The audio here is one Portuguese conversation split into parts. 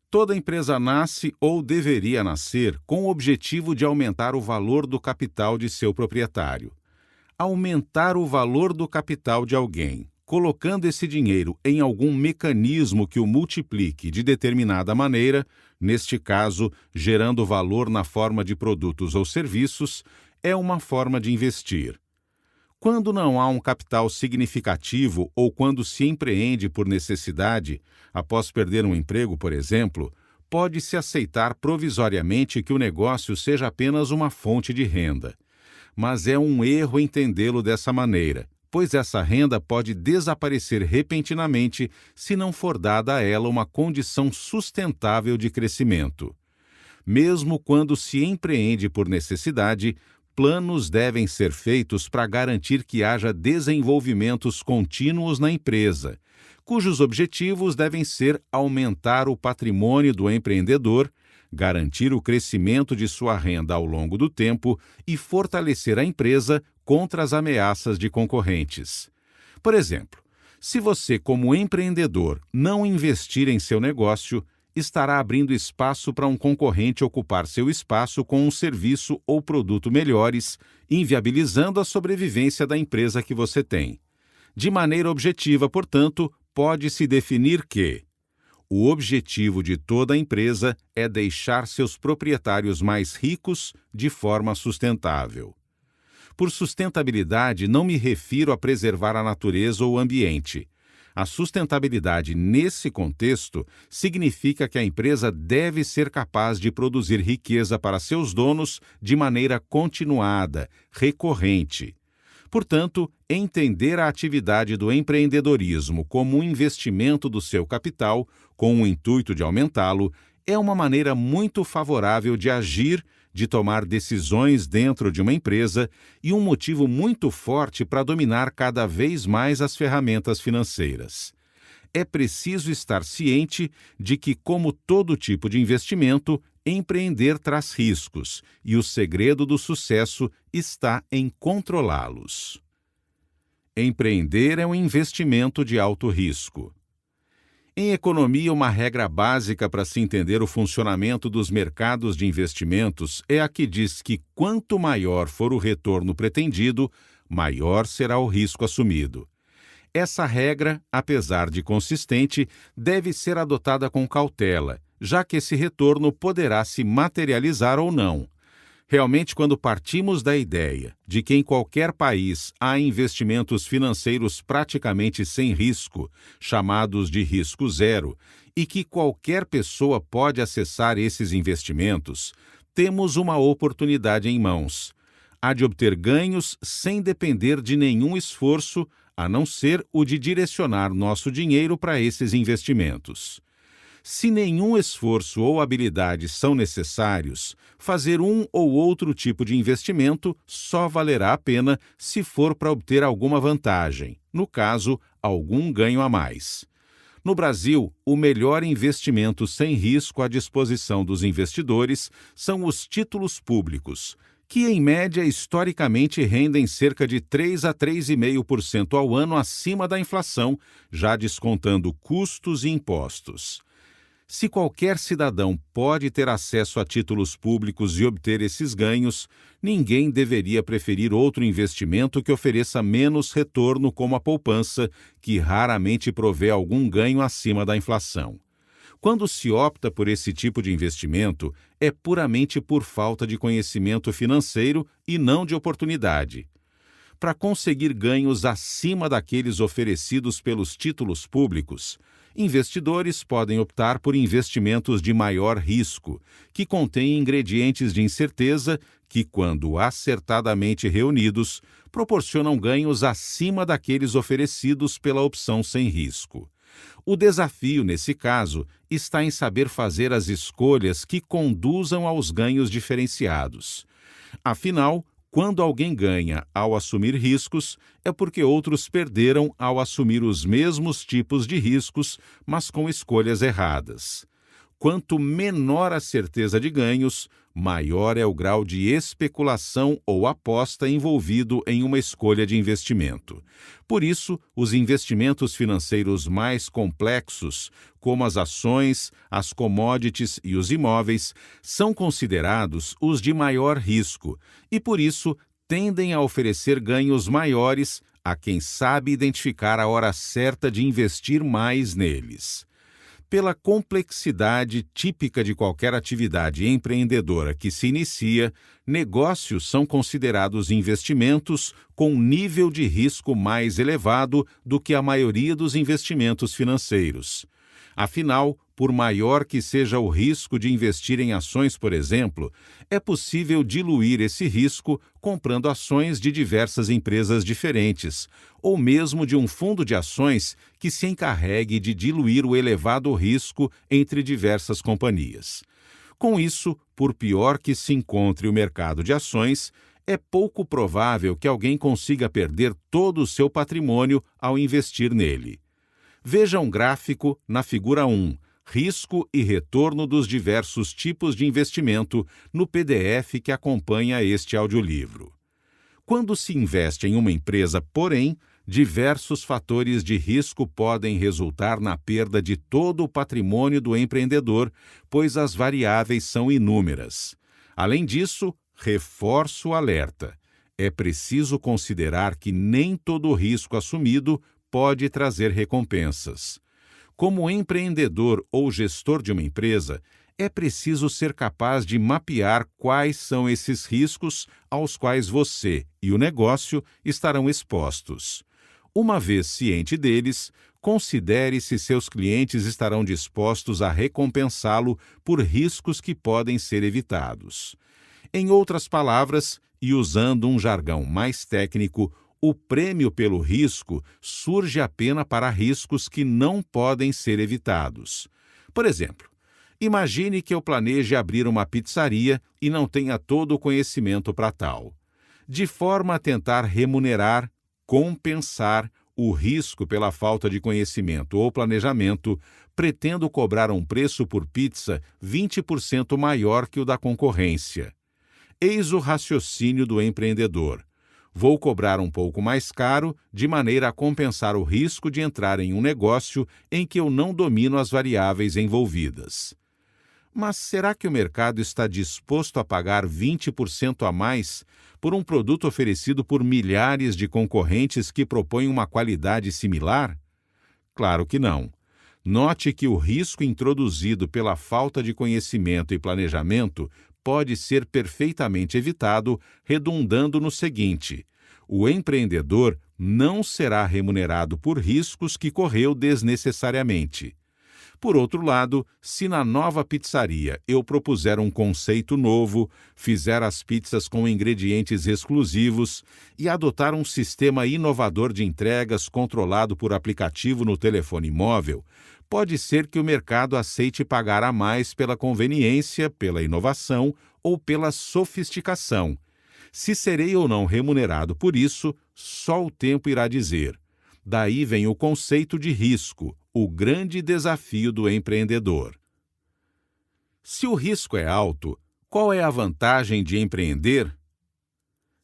Toda empresa nasce ou deveria nascer com o objetivo de aumentar o valor do capital de seu proprietário. Aumentar o valor do capital de alguém, colocando esse dinheiro em algum mecanismo que o multiplique de determinada maneira, neste caso, gerando valor na forma de produtos ou serviços, é uma forma de investir. Quando não há um capital significativo ou quando se empreende por necessidade, após perder um emprego, por exemplo, pode-se aceitar provisoriamente que o negócio seja apenas uma fonte de renda. Mas é um erro entendê-lo dessa maneira, pois essa renda pode desaparecer repentinamente se não for dada a ela uma condição sustentável de crescimento. Mesmo quando se empreende por necessidade, planos devem ser feitos para garantir que haja desenvolvimentos contínuos na empresa, cujos objetivos devem ser aumentar o patrimônio do empreendedor, garantir o crescimento de sua renda ao longo do tempo e fortalecer a empresa contra as ameaças de concorrentes. Por exemplo, se você, como empreendedor, não investir em seu negócio, estará abrindo espaço para um concorrente ocupar seu espaço com um serviço ou produto melhores, inviabilizando a sobrevivência da empresa que você tem. De maneira objetiva, portanto, pode-se definir que o objetivo de toda a empresa é deixar seus proprietários mais ricos de forma sustentável. Por sustentabilidade, não me refiro a preservar a natureza ou o ambiente. A sustentabilidade, nesse contexto, significa que a empresa deve ser capaz de produzir riqueza para seus donos de maneira continuada, recorrente. Portanto, entender a atividade do empreendedorismo como um investimento do seu capital, com o intuito de aumentá-lo, é uma maneira muito favorável de agir, de tomar decisões dentro de uma empresa e um motivo muito forte para dominar cada vez mais as ferramentas financeiras. É preciso estar ciente de que, como todo tipo de investimento, empreender traz riscos e o segredo do sucesso está em controlá-los. Empreender é um investimento de alto risco. Em economia, uma regra básica para se entender o funcionamento dos mercados de investimentos é a que diz que quanto maior for o retorno pretendido, maior será o risco assumido. Essa regra, apesar de consistente, deve ser adotada com cautela, já que esse retorno poderá se materializar ou não. Realmente, quando partimos da ideia de que em qualquer país há investimentos financeiros praticamente sem risco, chamados de risco zero, e que qualquer pessoa pode acessar esses investimentos, temos uma oportunidade em mãos. Há de obter ganhos sem depender de nenhum esforço, a não ser o de direcionar nosso dinheiro para esses investimentos. Se nenhum esforço ou habilidade são necessários, fazer um ou outro tipo de investimento só valerá a pena se for para obter alguma vantagem, no caso, algum ganho a mais. No Brasil, o melhor investimento sem risco à disposição dos investidores são os títulos públicos, que em média historicamente rendem cerca de 3 a 3,5% ao ano acima da inflação, já descontando custos e impostos. Se qualquer cidadão pode ter acesso a títulos públicos e obter esses ganhos, ninguém deveria preferir outro investimento que ofereça menos retorno, como a poupança, que raramente provê algum ganho acima da inflação. Quando se opta por esse tipo de investimento, é puramente por falta de conhecimento financeiro e não de oportunidade. Para conseguir ganhos acima daqueles oferecidos pelos títulos públicos, investidores podem optar por investimentos de maior risco, que contêm ingredientes de incerteza que, quando acertadamente reunidos, proporcionam ganhos acima daqueles oferecidos pela opção sem risco. O desafio, nesse caso, está em saber fazer as escolhas que conduzam aos ganhos diferenciados. Afinal, quando alguém ganha ao assumir riscos, é porque outros perderam ao assumir os mesmos tipos de riscos, mas com escolhas erradas. Quanto menor a certeza de ganhos, maior é o grau de especulação ou aposta envolvido em uma escolha de investimento. Por isso, os investimentos financeiros mais complexos, como as ações, as commodities e os imóveis, são considerados os de maior risco e, por isso, tendem a oferecer ganhos maiores a quem sabe identificar a hora certa de investir mais neles. Pela complexidade típica de qualquer atividade empreendedora que se inicia, negócios são considerados investimentos com nível de risco mais elevado do que a maioria dos investimentos financeiros. Afinal, por maior que seja o risco de investir em ações, por exemplo, é possível diluir esse risco comprando ações de diversas empresas diferentes, ou mesmo de um fundo de ações que se encarregue de diluir o elevado risco entre diversas companhias. Com isso, por pior que se encontre o mercado de ações, é pouco provável que alguém consiga perder todo o seu patrimônio ao investir nele. Veja um gráfico na figura 1, Risco e retorno dos diversos tipos de investimento, no PDF que acompanha este audiolivro. Quando se investe em uma empresa, porém, diversos fatores de risco podem resultar na perda de todo o patrimônio do empreendedor, pois as variáveis são inúmeras. Além disso, reforço o alerta. É preciso considerar que nem todo o risco assumido pode trazer recompensas. Como empreendedor ou gestor de uma empresa, é preciso ser capaz de mapear quais são esses riscos aos quais você e o negócio estarão expostos. Uma vez ciente deles, considere se seus clientes estarão dispostos a recompensá-lo por riscos que podem ser evitados. Em outras palavras, e usando um jargão mais técnico, o prêmio pelo risco surge apenas para riscos que não podem ser evitados. Por exemplo, imagine que eu planeje abrir uma pizzaria e não tenha todo o conhecimento para tal. De forma a tentar remunerar, compensar o risco pela falta de conhecimento ou planejamento, pretendo cobrar um preço por pizza 20% maior que o da concorrência. Eis o raciocínio do empreendedor. Vou cobrar um pouco mais caro, de maneira a compensar o risco de entrar em um negócio em que eu não domino as variáveis envolvidas. Mas será que o mercado está disposto a pagar 20% a mais por um produto oferecido por milhares de concorrentes que propõem uma qualidade similar? Claro que não. Note que o risco introduzido pela falta de conhecimento e planejamento pode ser perfeitamente evitado, redundando no seguinte: o empreendedor não será remunerado por riscos que correu desnecessariamente. Por outro lado, se na nova pizzaria eu propuser um conceito novo, fizer as pizzas com ingredientes exclusivos e adotar um sistema inovador de entregas controlado por aplicativo no telefone móvel, pode ser que o mercado aceite pagar a mais pela conveniência, pela inovação ou pela sofisticação. Se serei ou não remunerado por isso, só o tempo irá dizer. Daí vem o conceito de risco, o grande desafio do empreendedor. Se o risco é alto, qual é a vantagem de empreender?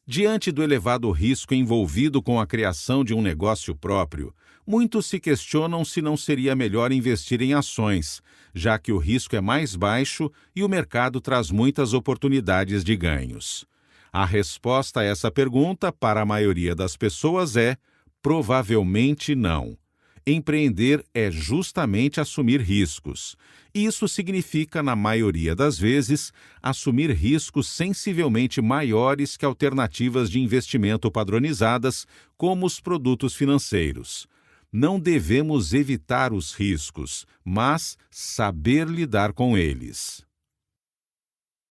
Diante do elevado risco envolvido com a criação de um negócio próprio, muitos se questionam se não seria melhor investir em ações, já que o risco é mais baixo e o mercado traz muitas oportunidades de ganhos. A resposta a essa pergunta, para a maioria das pessoas, é: provavelmente não. Empreender é justamente assumir riscos. Isso significa, na maioria das vezes, assumir riscos sensivelmente maiores que alternativas de investimento padronizadas, como os produtos financeiros. Não devemos evitar os riscos, mas saber lidar com eles.